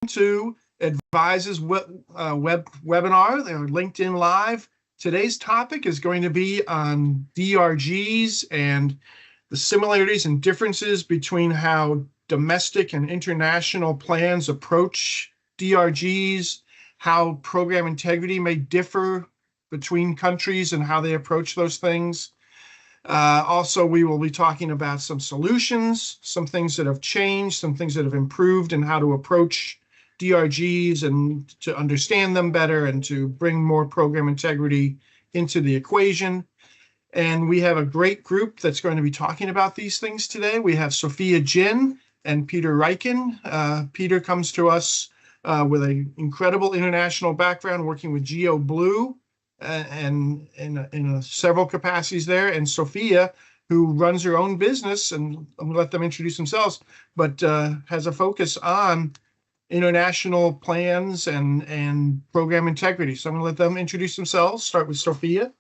to Advise's webinar, or LinkedIn Live. Today's topic is going to be on DRGs and the similarities and differences between how domestic and international plans approach DRGs, how program integrity may differ between countries and how they approach those things. Also, we will be talking about some solutions, some things that have changed, some things that have improved, and how to approach DRGs and to understand them better and to bring more program integrity into the equation. And we have a great group that's going to be talking about these things today. We have Sophia Jin and Peter Reichen. Peter comes to us with an incredible international background working with Geo Blue and in several capacities there. And Sophia, who runs her own business, and I'm gonna let them introduce themselves, but has a focus on international plans and program integrity. So I'm gonna let them introduce themselves. Start with Sophia.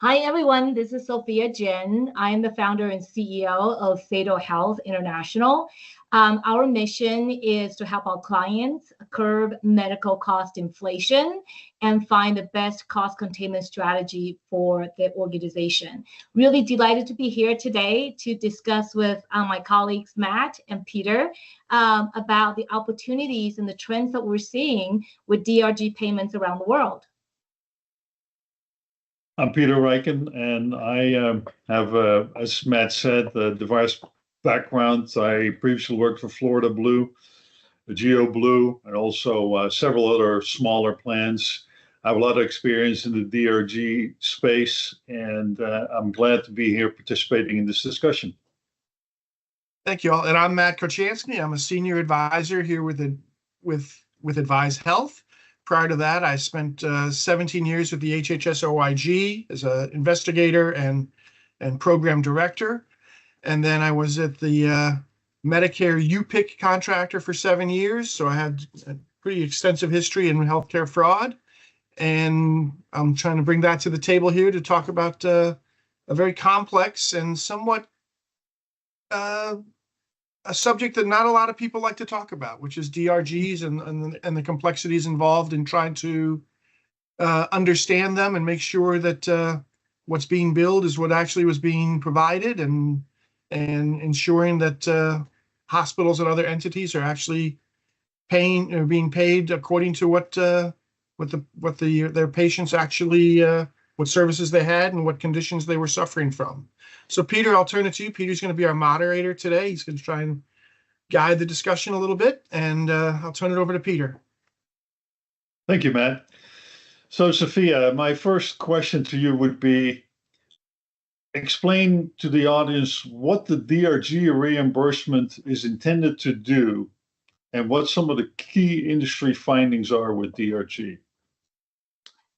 Hi, everyone. This is Sophia Jin. I am the founder and CEO of Sato Health International. Our mission is to help our clients curb medical cost inflation and find the best cost containment strategy for their organization. Really delighted to be here today to discuss with my colleagues, Matt and Peter, about the opportunities and the trends that we're seeing with DRG payments around the world. I'm Peter Reichen, and I have, as Matt said, the device background. I previously worked for Florida Blue, Geo Blue, and also several other smaller plans. I have a lot of experience in the DRG space, and I'm glad to be here participating in this discussion. Thank you all. And I'm Matt Kochansky. I'm a senior advisor here with Advise Health. Prior to that, I spent 17 years with the HHS OIG as an investigator and program director. And then I was at the Medicare UPIC contractor for 7 years. So I had a pretty extensive history in healthcare fraud. And I'm trying to bring that to the table here to talk about a very complex and somewhat a subject that not a lot of people like to talk about, which is DRGs and the complexities involved in trying to understand them and make sure that what's being billed is what actually was being provided, and ensuring that hospitals and other entities are actually paying or being paid according to what their patients actually what services they had and what conditions they were suffering from. So Peter, I'll turn it to you. Peter's going to be our moderator today. He's going to try and guide the discussion a little bit, and I'll turn it over to Peter. Thank you, Matt. So Sophia, my first question to you would be, explain to the audience what the DRG reimbursement is intended to do and what some of the key industry findings are with DRG.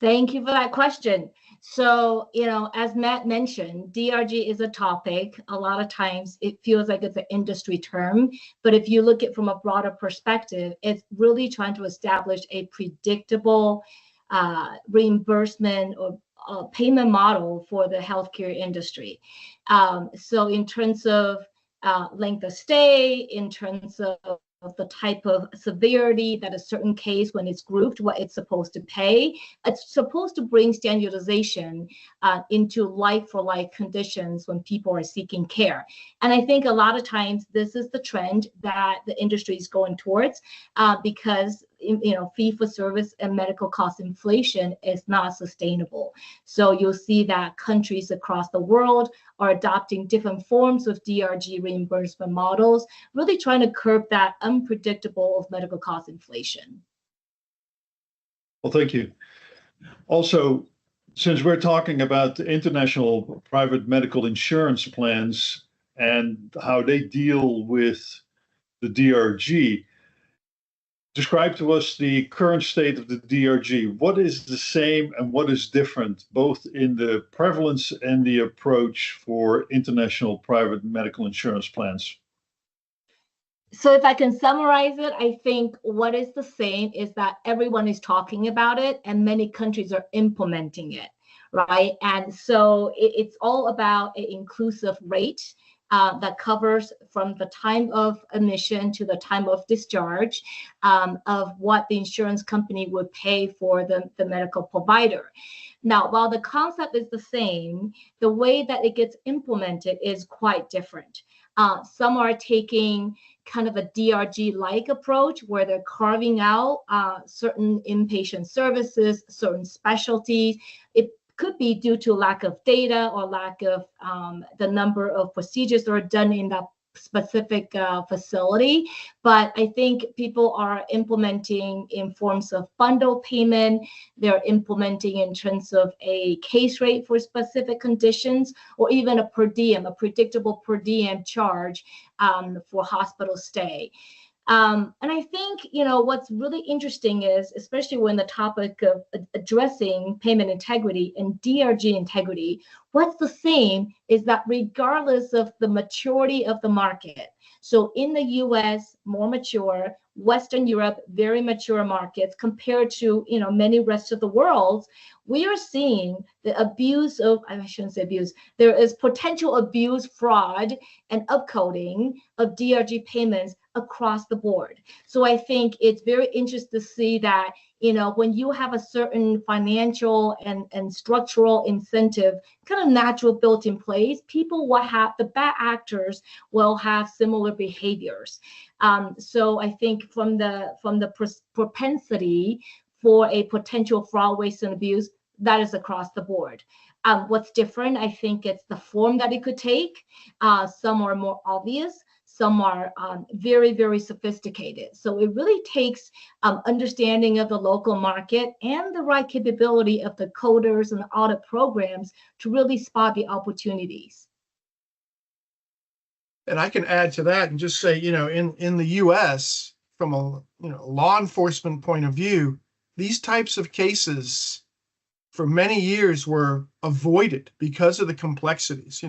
Thank you for that question. So, as Matt mentioned, DRG is a topic. A lot of times it feels like it's an industry term, but if you look at it from a broader perspective, it's really trying to establish a predictable reimbursement or payment model for the healthcare industry. So in terms of length of stay, in terms of the type of severity that a certain case, when it's grouped, what it's supposed to pay. It's supposed to bring standardization into like-for-like conditions when people are seeking care. And I think a lot of times this is the trend that the industry is going towards because fee-for-service and medical cost inflation is not sustainable. So you'll see that countries across the world are adopting different forms of DRG reimbursement models, really trying to curb that unpredictable of medical cost inflation. Well, thank you. Also, since we're talking about international private medical insurance plans and how they deal with the DRG, describe to us the current state of the DRG. What is the same and what is different, both in the prevalence and the approach for international private medical insurance plans? So if I can summarize it, I think what is the same is that everyone is talking about it and many countries are implementing it, right? And so it's all about an inclusive rate that covers from the time of admission to the time of discharge of what the insurance company would pay for the medical provider. Now, while the concept is the same, the way that it gets implemented is quite different. Some are taking kind of a DRG-like approach where they're carving out certain inpatient services, certain specialties. It could be due to lack of data or lack of the number of procedures that are done in that specific facility. But I think people are implementing in forms of bundle payment. They're implementing in terms of a case rate for specific conditions, or even a per diem, a predictable per diem charge for hospital stay. And I think, what's really interesting is, especially when the topic of addressing payment integrity and DRG integrity, what's the same is that regardless of the maturity of the market, so in the US, more mature, Western Europe, very mature markets compared to, many rest of the world, we are seeing the abuse of, I shouldn't say abuse, there is potential abuse, fraud, and upcoding of DRG payments across the board. So I think it's very interesting to see that, when you have a certain financial and structural incentive kind of natural built in place, people will have, the bad actors will have similar behaviors. So I think from the propensity for a potential fraud, waste, and abuse, that is across the board. What's different, I think it's the form that it could take. Some are more obvious. Some are very, very sophisticated. So it really takes understanding of the local market and the right capability of the coders and the audit programs to really spot the opportunities. And I can add to that and just say, in the US, from a law enforcement point of view, these types of cases for many years were avoided because of the complexities.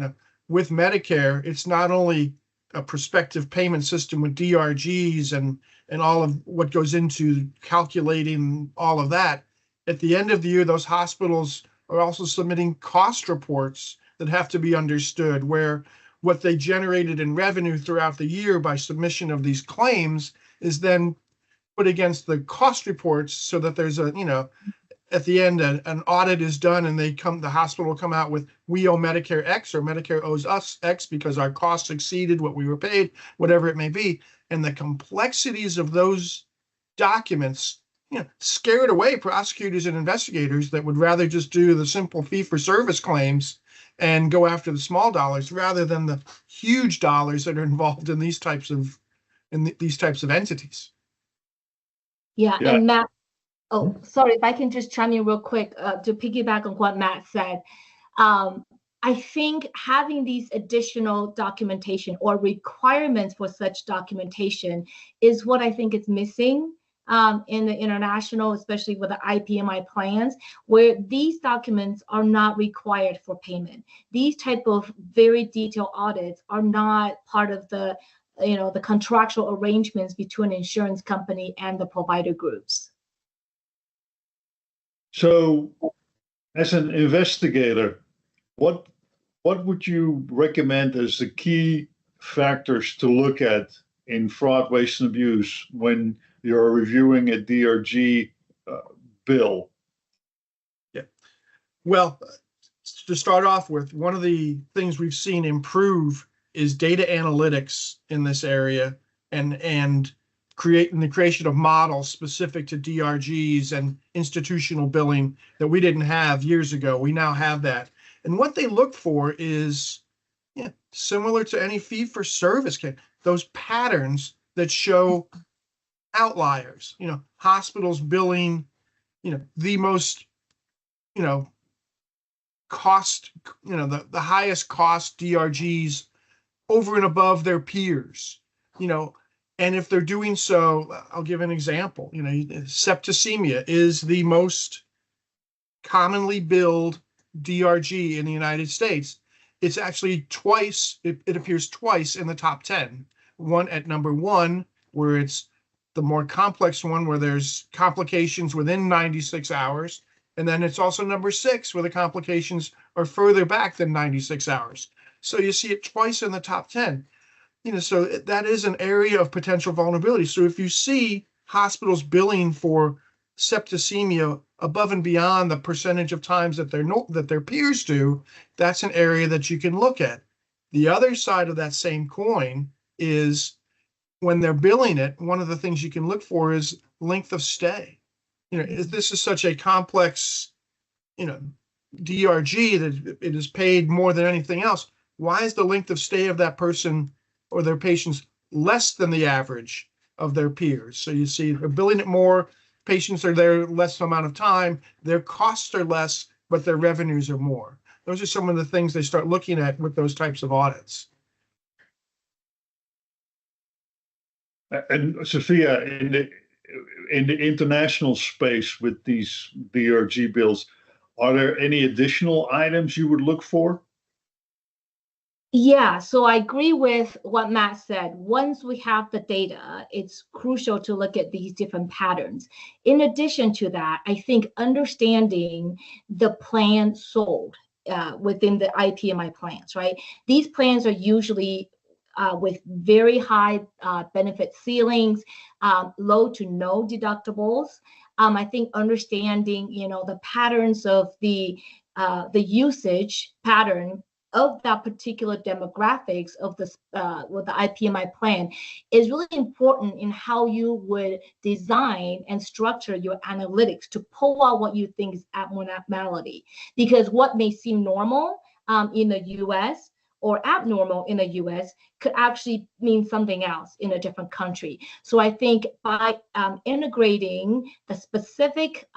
With Medicare, it's not only a prospective payment system with DRGs and all of what goes into calculating all of that. At the end of the year, those hospitals are also submitting cost reports that have to be understood, where what they generated in revenue throughout the year by submission of these claims is then put against the cost reports, so that there's at the end, an audit is done and the hospital will come out with, we owe Medicare X, or Medicare owes us X because our costs exceeded what we were paid, whatever it may be. And the complexities of those documents, scared away prosecutors and investigators that would rather just do the simple fee-for-service claims and go after the small dollars rather than the huge dollars that are involved in these types of entities. Yeah. And Matt, oh, sorry, if I can just chime in real quick to piggyback on what Matt said. I think having these additional documentation or requirements for such documentation is what I think is missing in the international, especially with the IPMI plans, where these documents are not required for payment. These type of very detailed audits are not part of the contractual arrangements between an insurance company and the provider groups. So, as an investigator, what would you recommend as the key factors to look at in fraud, waste, and abuse when you're reviewing a DRG bill? Yeah. Well, to start off with, one of the things we've seen improve is data analytics in this area, and the creation of models specific to DRGs and institutional billing that we didn't have years ago. We now have that. And what they look for is similar to any fee-for-service case, those patterns that show outliers, hospitals billing, the most, cost, the highest cost DRGs over and above their peers, and if they're doing so, I'll give an example. Septicemia is the most commonly billed DRG in the United States. It's actually twice, it appears twice in the top 10. One at number 1, where it's the more complex one, where there's complications within 96 hours. And then it's also number 6, where the complications are further back than 96 hours. So you see it twice in the top 10. So that is an area of potential vulnerability. So if you see hospitals billing for septicemia above and beyond the percentage of times that their peers do, that's an area that you can look at. The other side of that same coin is when they're billing it, one of the things you can look for is length of stay. This is such a complex, DRG that it is paid more than anything else. Why is the length of stay of that person or their patients less than the average of their peers? So you see they're billing it more, patients are there less amount of time, their costs are less, but their revenues are more. Those are some of the things they start looking at with those types of audits. And Sophia, in the international space with these DRG bills, are there any additional items you would look for? Yeah, so I agree with what Matt said. Once we have the data, it's crucial to look at these different patterns. In addition to that, I think understanding the plan sold within the IPMI plans, right? These plans are usually with very high benefit ceilings, low to no deductibles. I think understanding, the patterns of the usage pattern of that particular demographics of this with the IPMI plan is really important in how you would design and structure your analytics to pull out what you think is abnormality. Because what may seem normal in the US or abnormal in the US could actually mean something else in a different country. So I think by integrating the specific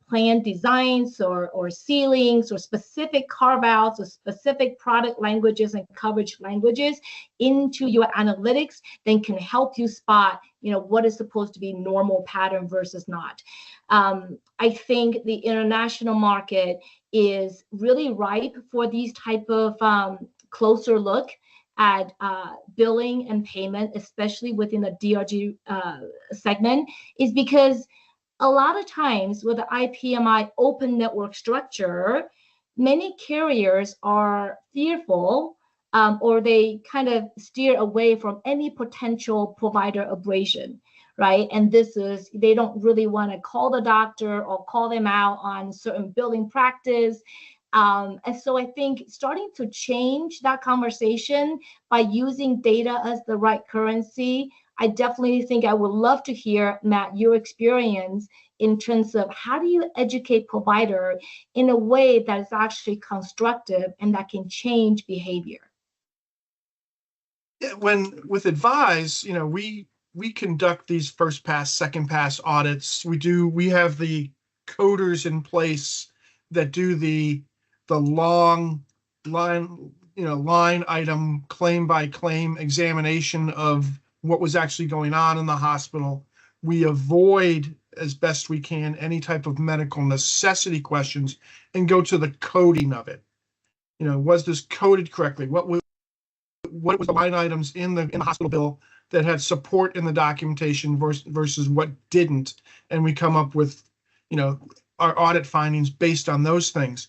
plan designs or ceilings or specific carve-outs or specific product languages and coverage languages into your analytics, then can help you spot, what is supposed to be normal pattern versus not. I think the international market is really ripe for these type of closer look at billing and payment, especially within the DRG segment, is because a lot of times with the IPMI open network structure, many carriers are fearful or they kind of steer away from any potential provider abrasion, right? And they don't really want to call the doctor or call them out on certain billing practice. And so I think starting to change that conversation by using data as the right currency, I definitely think I would love to hear, Matt, your experience in terms of how do you educate provider in a way that is actually constructive and that can change behavior. Yeah, with Advise, we conduct these first pass, second pass audits. We have the coders in place that do the long line item, claim by claim examination of what was actually going on in the hospital. We avoid as best we can any type of medical necessity questions and go to the coding of it. Was this coded correctly? What was the line items in the hospital bill that had support in the documentation versus what didn't? And we come up with, our audit findings based on those things.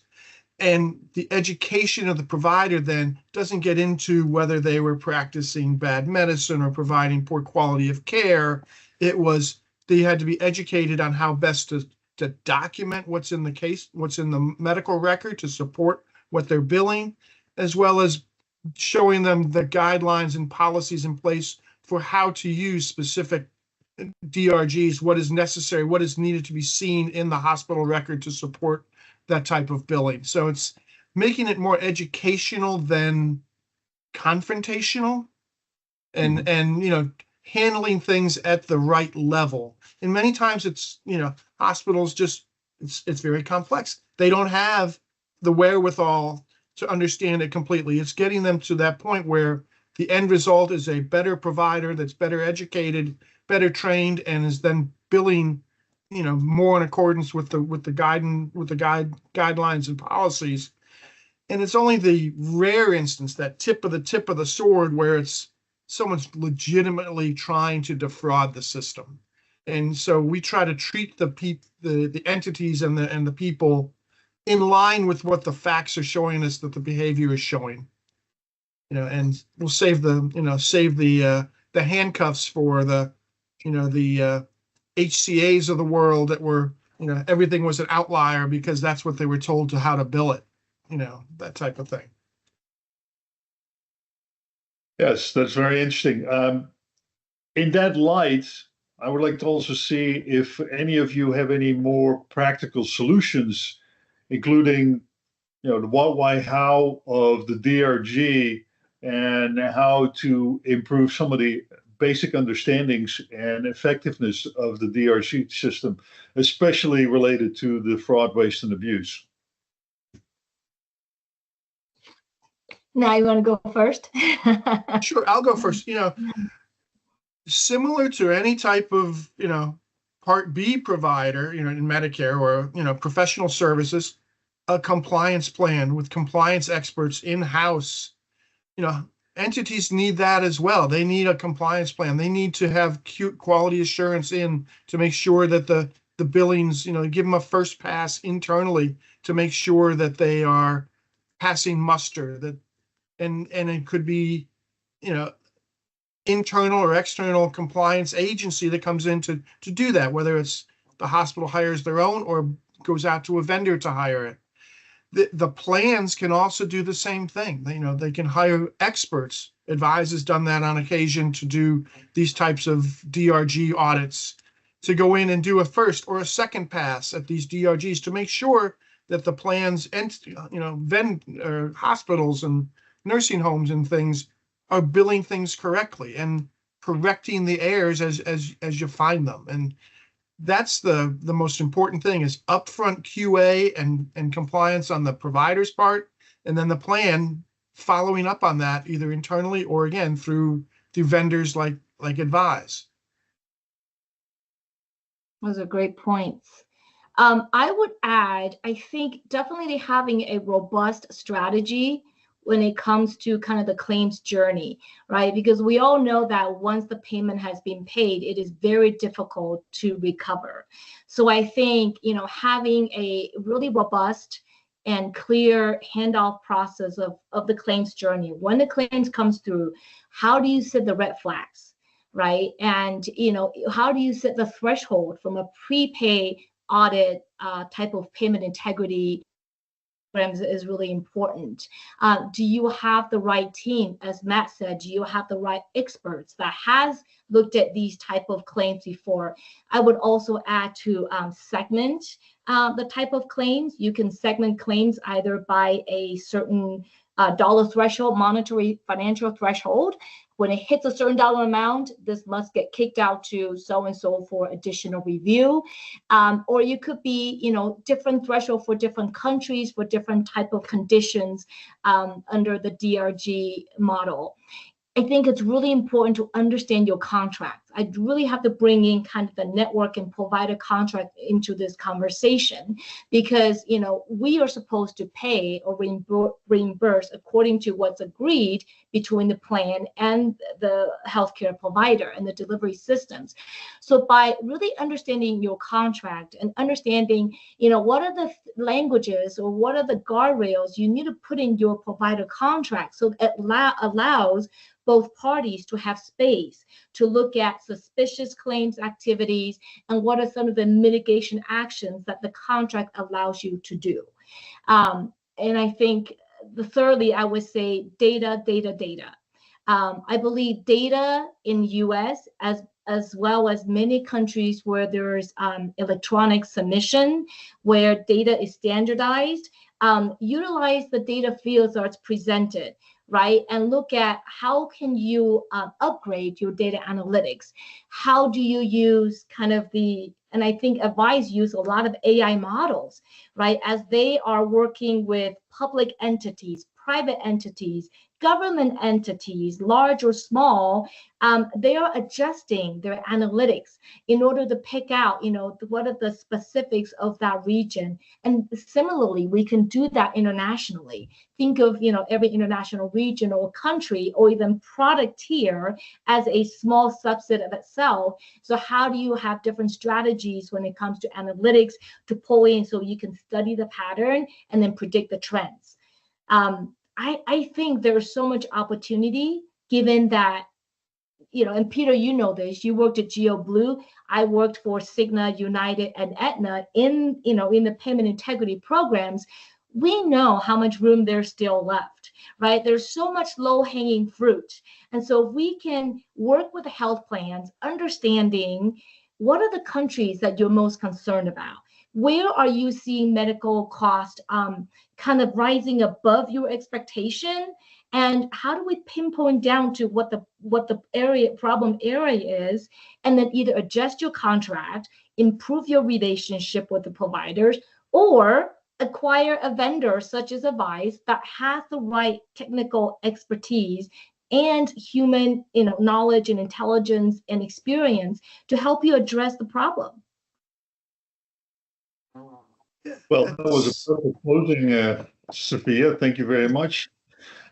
And the education of the provider then doesn't get into whether they were practicing bad medicine or providing poor quality of care. It was they had to be educated on how best to document what's in the case, what's in the medical record to support what they're billing, as well as showing them the guidelines and policies in place for how to use specific DRGs, what is necessary, what is needed to be seen in the hospital record to support that type of billing. So it's making it more educational than confrontational and handling things at the right level. And many times it's, hospitals it's very complex. They don't have the wherewithal to understand it completely. It's getting them to that point where the end result is a better provider that's better educated, better trained, and is then billing, more in accordance with the guidelines and policies. And it's only the rare instance, that tip of the sword, where it's someone's legitimately trying to defraud the system. And so we try to treat the entities and the people in line with what the facts are showing us that the behavior is showing. and we'll save the handcuffs for the HCAs of the world that were, everything was an outlier because that's what they were told to how to bill it, that type of thing. Yes, that's very interesting. In that light, I would like to also see if any of you have any more practical solutions, including, the what, why, how of the DRG and how to improve some of the basic understandings and effectiveness of the DRG system, especially related to the fraud, waste, and abuse. Now you want to go first? Sure, I'll go first. Similar to any type of, Part B provider, in Medicare or, professional services, a compliance plan with compliance experts in-house, entities need that as well. They need a compliance plan. They need to have quality assurance in to make sure that the billings, give them a first pass internally to make sure that they are passing muster, that and it could be, internal or external compliance agency that comes in to do that, whether it's the hospital hires their own or goes out to a vendor to hire it. The plans can also do the same thing. They can hire experts. Advise has done that on occasion to do these types of DRG audits, to go in and do a first or a second pass at these DRGs to make sure that the plans and, hospitals and nursing homes and things are billing things correctly and correcting the errors as you find them. And that's the most important thing, is upfront QA and compliance on the provider's part, and then the plan following up on that either internally or again through vendors like Advise. Those are great points. I would add, I think definitely having a robust strategy when it comes to kind of the claims journey, right? Because we all know that once the payment has been paid, it is very difficult to recover. So I think, having a really robust and clear handoff process of the claims journey. When the claims comes through, how do you set the red flags, right? And, how do you set the threshold from a prepay audit type of payment integrity is really important. Do you have the right team? As Matt said, do you have the right experts that has looked at these type of claims before? I would also add to segment the type of claims. You can segment claims either by a certain dollar threshold, monetary financial threshold. When it hits a certain dollar amount, this must get kicked out to so-and-so for additional review. Or you could be, different threshold for different countries, for different type of conditions under the DRG model. I think it's really important to understand your contracts. I really have to bring in kind of the network and provider contract into this conversation, because, we are supposed to pay or reimburse according to what's agreed between the plan and the healthcare provider and the delivery systems. So by really understanding your contract and understanding, what are the languages or what are the guardrails you need to put in your provider contract, so it allows both parties to have space to look at suspicious claims activities and what are some of the mitigation actions that the contract allows you to do. And I think thirdly, I would say data. I believe data in US as well as many countries where there's electronic submission, where data is standardized, utilize the data fields that's presented, right? And look at how can you upgrade your data analytics? How do you use kind of and I think Advise use a lot of AI models, right? As they are working with public entities, private entities, government entities, large or small, they are adjusting their analytics in order to pick out, what are the specifics of that region. And similarly, we can do that internationally. Think of, every international region or country or even product tier as a small subset of itself. So how do you have different strategies when it comes to analytics to pull in so you can study the pattern and then predict the trends? I think there's so much opportunity given that, and Peter, you know this, you worked at GeoBlue. I worked for Cigna, United, and Aetna in the payment integrity programs. We know how much room there's still left, right? There's so much low-hanging fruit. And so if we can work with the health plans, understanding what are the countries that you're most concerned about? Where are you seeing medical cost kind of rising above your expectation? And how do we pinpoint down to what the problem area is, and then either adjust your contract, improve your relationship with the providers, or acquire a vendor such as Advise that has the right technical expertise and human knowledge and intelligence and experience to help you address the problem. Well, that was a perfect closing, Sophia. Thank you very much.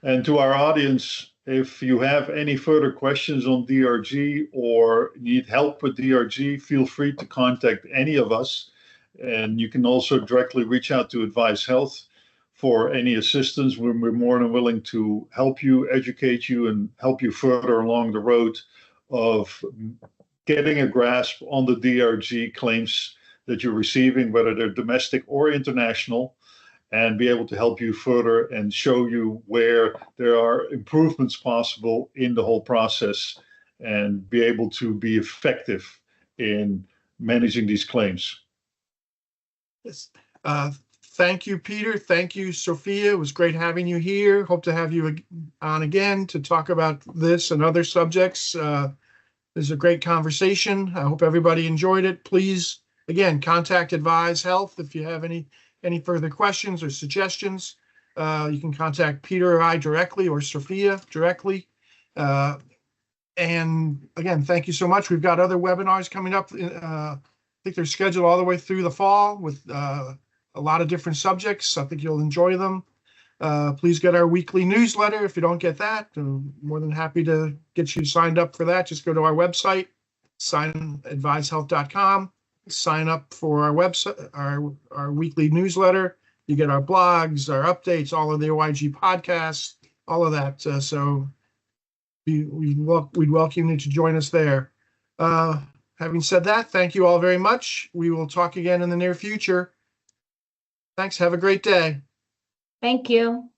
And to our audience, if you have any further questions on DRG or need help with DRG, feel free to contact any of us. And you can also directly reach out to Advise Health for any assistance. We're more than willing to help you, educate you, and help you further along the road of getting a grasp on the DRG claims that you're receiving, whether they're domestic or international, and be able to help you further and show you where there are improvements possible in the whole process and be able to be effective in managing these claims. Yes. Thank you, Peter. Thank you, Sophia. It was great having you here. Hope to have you on again to talk about this and other subjects. This is a great conversation. I hope everybody enjoyed it. Please, again, contact Advise Health if you have any further questions or suggestions. You can contact Peter or I directly, or Sophia directly. And again, thank you so much. We've got other webinars coming up. I think they're scheduled all the way through the fall with a lot of different subjects. I think you'll enjoy them. Please get our weekly newsletter. If you don't get that, I'm more than happy to get you signed up for that. Just go to our website, advisehealth.com. Sign up for our website, our weekly newsletter. You get our blogs, our updates, all of the OIG podcasts, all of that. So we'd welcome you to join us there. Having said that, thank you all very much. We will talk again in the near future. Thanks. Have a great day. Thank you.